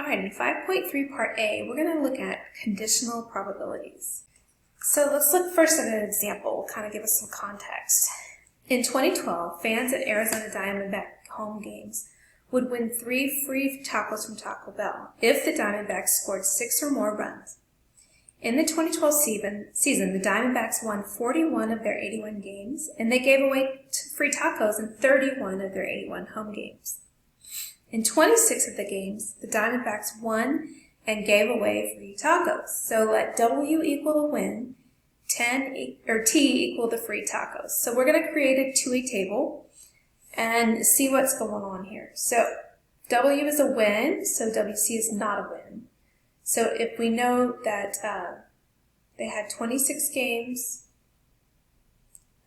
Alright, in 5.3 Part A, we're going to look at conditional probabilities. So let's look first at an example, kind of give us some context. In 2012, fans at Arizona Diamondbacks home games would win 3 free tacos from Taco Bell if the Diamondbacks scored 6 or more runs. In the 2012 season, the Diamondbacks won 41 of their 81 games, and they gave away free tacos in 31 of their 81 home games. In 26 of the games, the Diamondbacks won and gave away free tacos. So let W equal a win, T equal the free tacos. So we're going to create a two-way table and see what's going on here. So W is a win, so WC is not a win. So if we know that they had 26 games,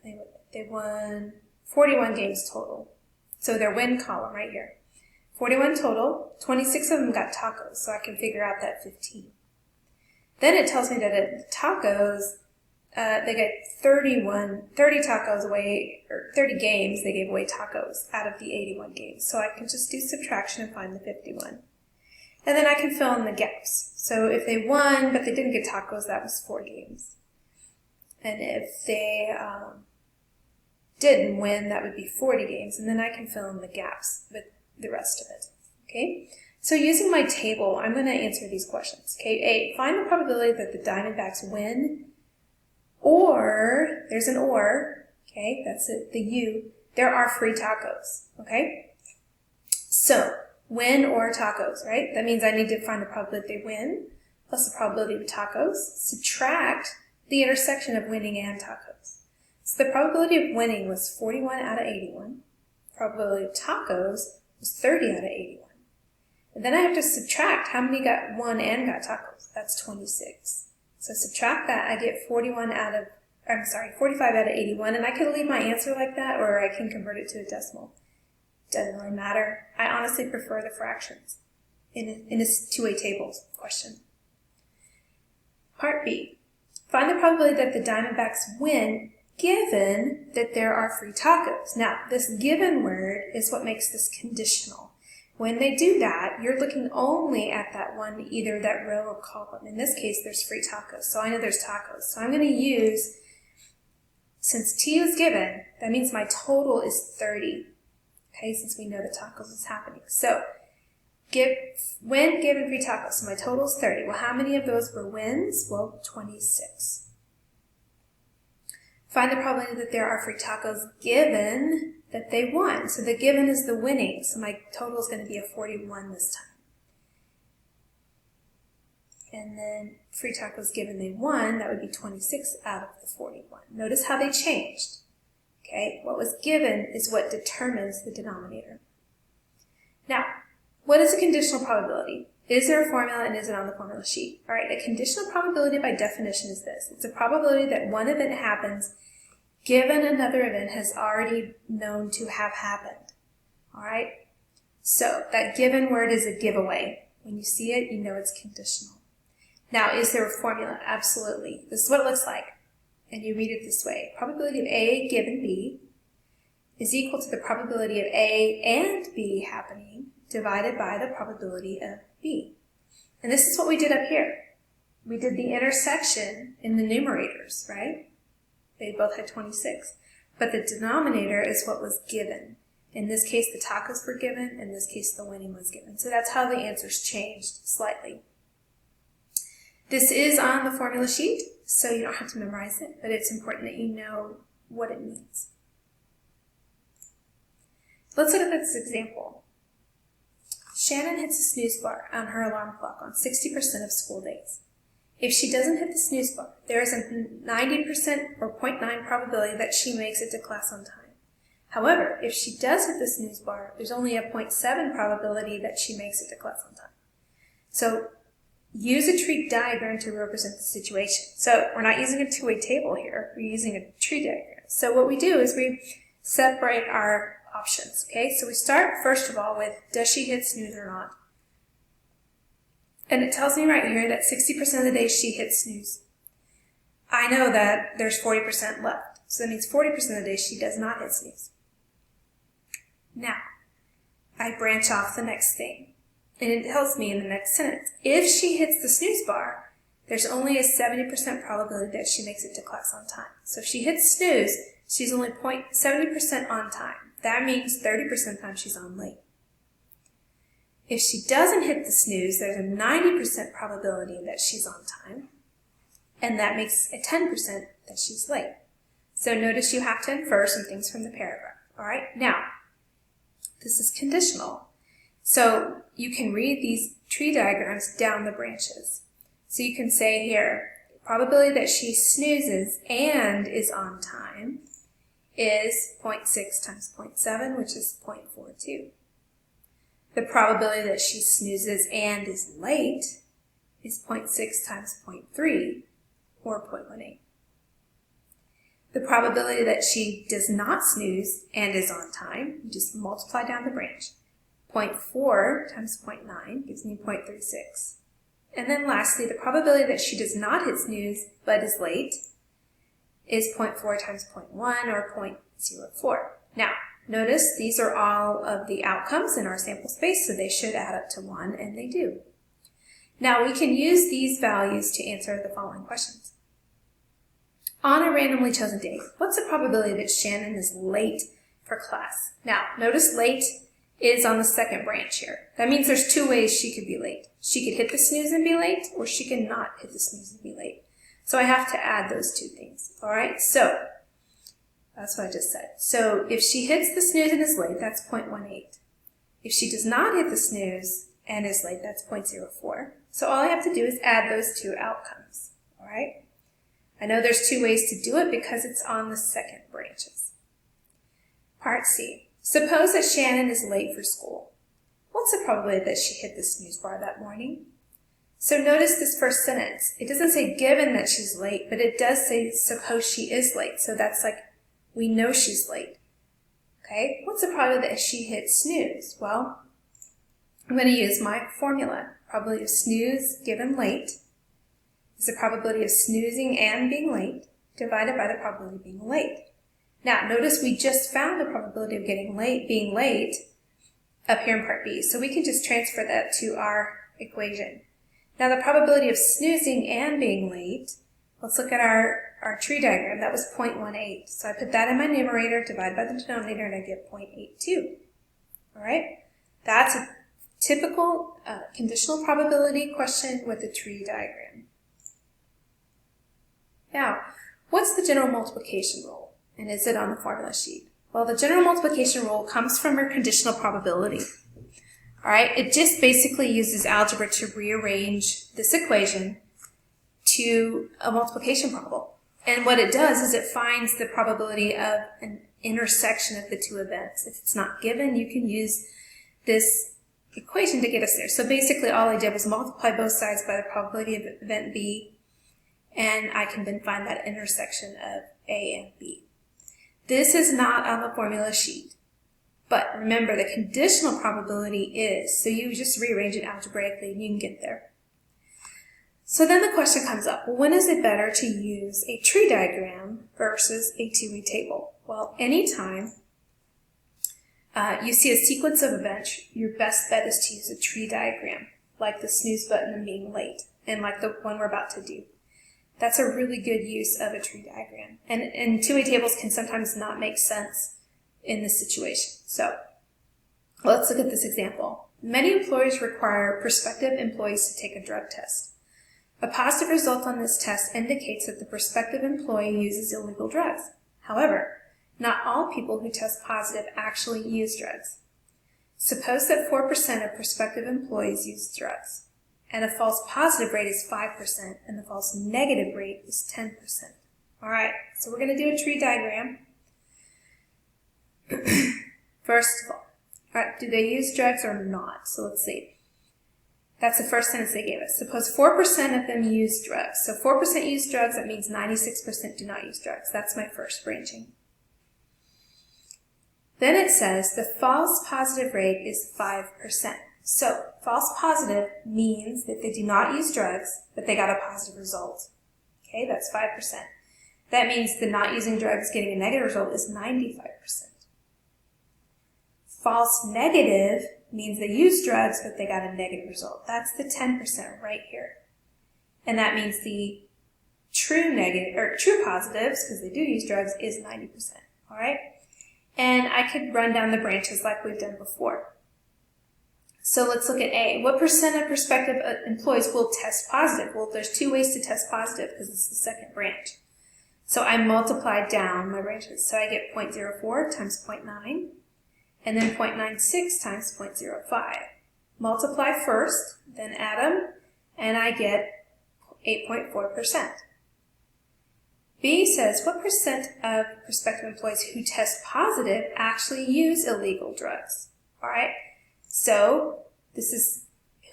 they won 41 games total. So their win column right here. 41 total, 26 of them got tacos, so I can figure out that 15. Then it tells me that at tacos, they get 30 tacos away, or 30 games they gave away tacos out of the 81 games. So I can just do subtraction and find the 51. And then I can fill in the gaps. So if they won, but they didn't get tacos, that was 4 games. And if they didn't win, that would be 40 games. And then I can fill in the gaps with the rest of it. Okay? So using my table, I'm going to answer these questions. Okay, A, find the probability that the Diamondbacks win, or, there's an or, okay, that's it, the U, there are free tacos, okay? So, win or tacos, right? That means I need to find the probability they win, plus the probability of tacos, subtract the intersection of winning and tacos. So the probability of winning was 41 out of 81. Probability of tacos was 30 out of 81. And then I have to subtract how many got won and got tacos. That's 26. So subtract that, I get 45 out of 81, and I can leave my answer like that, or I can convert it to a decimal. Doesn't really matter. I honestly prefer the fractions in a two-way table question. Part B. Find the probability that the Diamondbacks win given that there are free tacos. Now, this given word is what makes this conditional. When they do that, you're looking only at that one, either that row or column. In this case, there's free tacos, so I know there's tacos. So I'm going to use, since T was given, that means my total is 30. Okay, since we know that tacos is happening. So, win given free tacos, so my total is 30. Well, how many of those were wins? Well, 26. Find the probability that there are free tacos given that they won. So the given is the winning, so my total is going to be a 41 this time. And then free tacos given they won, that would be 26 out of the 41. Notice how they changed. Okay, what was given is what determines the denominator. Now, what is a conditional probability? Is there a formula, and is it on the formula sheet? All right, a conditional probability by definition is this. It's a probability that one event happens given another event has already known to have happened. All right, so that given word is a giveaway. When you see it, you know it's conditional. Now, is there a formula? Absolutely. This is what it looks like. And you read it this way. Probability of A given B is equal to the probability of A and B happening divided by the probability of B. And this is what we did up here. We did the intersection in the numerators, right? They both had 26. But the denominator is what was given. In this case, the tacos were given. In this case, the winning was given. So that's how the answers changed slightly. This is on the formula sheet, so you don't have to memorize it, but it's important that you know what it means. Let's look at this example. Shannon hits a snooze bar on her alarm clock on 60% of school days. If she doesn't hit the snooze bar, there is a 90% or 0.9 probability that she makes it to class on time. However, if she does hit the snooze bar, there's only a 0.7 probability that she makes it to class on time. So, use a tree diagram to represent the situation. So we're not using a two-way table here. We're using a tree diagram. So what we do is we separate our options. Okay, so we start first of all with, does she hit snooze or not? And it tells me right here that 60% of the days she hits snooze. I know that there's 40% left. So that means 40% of the days she does not hit snooze. Now, I branch off the next thing. And it tells me in the next sentence, if she hits the snooze bar, there's only a 70% probability that she makes it to class on time. So if she hits snooze, she's only 70% on time. That means 30% of the time she's on late. If she doesn't hit the snooze, there's a 90% probability that she's on time, and that makes a 10% that she's late. So notice you have to infer some things from the paragraph. All right, now, this is conditional. So you can read these tree diagrams down the branches. So you can say here, probability that she snoozes and is on time is 0.6 times 0.7, which is 0.42. The probability that she snoozes and is late is 0.6 times 0.3, or 0.18. The probability that she does not snooze and is on time, you just multiply down the branch. 0.4 times 0.9 gives me 0.36. And then lastly, the probability that she does not hit snooze but is late is 0.4 times 0.1, or 0.04. Now, notice these are all of the outcomes in our sample space, so they should add up to 1, and they do. Now, we can use these values to answer the following questions. On a randomly chosen day, what's the probability that Shannon is late for class? Now, notice late is on the second branch here. That means there's two ways she could be late. She could hit the snooze and be late, or she could not hit the snooze and be late. So I have to add those two things. All right, so that's what I just said. So if she hits the snooze and is late, that's 0.18. If she does not hit the snooze and is late, that's 0.04. So all I have to do is add those two outcomes. All right. I know there's two ways to do it because it's on the second branches. Part C. Suppose that Shannon is late for school. What's the probability that she hit the snooze bar that morning? So notice this first sentence. It doesn't say given that she's late, but it does say suppose she is late. So that's like we know she's late. Okay, what's the probability that she hits snooze? Well, I'm going to use my formula. Probability of snooze given late is the probability of snoozing and being late divided by the probability of being late. Now, notice we just found the probability of being late up here in part B, so we can just transfer that to our equation. Now, the probability of snoozing and being late, let's look at our tree diagram. That was 0.18. So I put that in my numerator, divide by the denominator, and I get 0.82. All right? That's a typical conditional probability question with a tree diagram. Now, what's the general multiplication rule? And is it on the formula sheet? Well, the general multiplication rule comes from our conditional probability. All right, it just basically uses algebra to rearrange this equation to a multiplication problem. And what it does is it finds the probability of an intersection of the two events. If it's not given, you can use this equation to get us there. So basically all I did was multiply both sides by the probability of event B, and I can then find that intersection of A and B. This is not on the formula sheet, but remember the conditional probability is, so you just rearrange it algebraically and you can get there. So then the question comes up, well, when is it better to use a tree diagram versus a two-way table? Well, anytime you see a sequence of events, your best bet is to use a tree diagram, like the snooze button and being late, and like the one we're about to do. That's a really good use of a tree diagram. And two-way tables can sometimes not make sense in this situation. So let's look at this example. Many employers require prospective employees to take a drug test. A positive result on this test indicates that the prospective employee uses illegal drugs. However, not all people who test positive actually use drugs. Suppose that 4% of prospective employees use drugs, and a false positive rate is 5%, and the false negative rate is 10%. All right, so we're going to do a tree diagram. First of all, right, do they use drugs or not? So let's see. That's the first sentence they gave us. Suppose 4% of them use drugs. So 4% use drugs, that means 96% do not use drugs. That's my first branching. Then it says the false positive rate is 5%. So false positive means that they do not use drugs, but they got a positive result. Okay, that's 5%. That means the not using drugs getting a negative result is 95%. False negative means they used drugs, but they got a negative result. That's the 10% right here. And that means the true negative, or true positives, because they do use drugs, is 90%. All right? And I could run down the branches like we've done before. So let's look at A. What percent of prospective employees will test positive? Well, there's two ways to test positive because it's the second branch. So I multiply down my branches. So I get 0.04 times 0.9, and then 0.96 times 0.05. Multiply first, then add them, and I get 8.4%. B says, what percent of prospective employees who test positive actually use illegal drugs? All right, so this is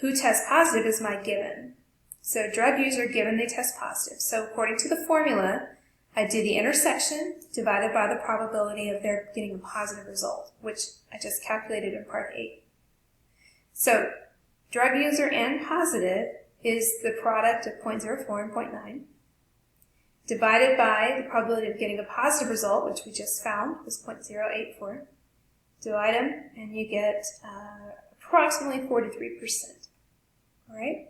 who tests positive is my given. So drug user given they test positive. So according to the formula, I do the intersection divided by the probability of their getting a positive result, which I just calculated in part 8. So drug user and positive is the product of 0.04 and 0.9, divided by the probability of getting a positive result, which we just found was 0.084. Divide them, and you get approximately 43%. All right?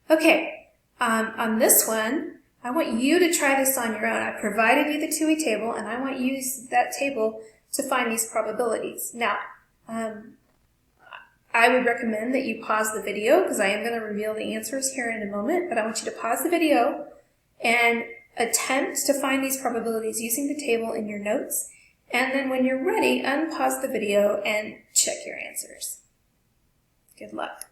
Okay. On this one, I want you to try this on your own. I provided you the TUI table, and I want you to use that table to find these probabilities. Now, I would recommend that you pause the video because I am going to reveal the answers here in a moment, but I want you to pause the video and attempt to find these probabilities using the table in your notes, and then when you're ready, unpause the video and check your answers. Good luck.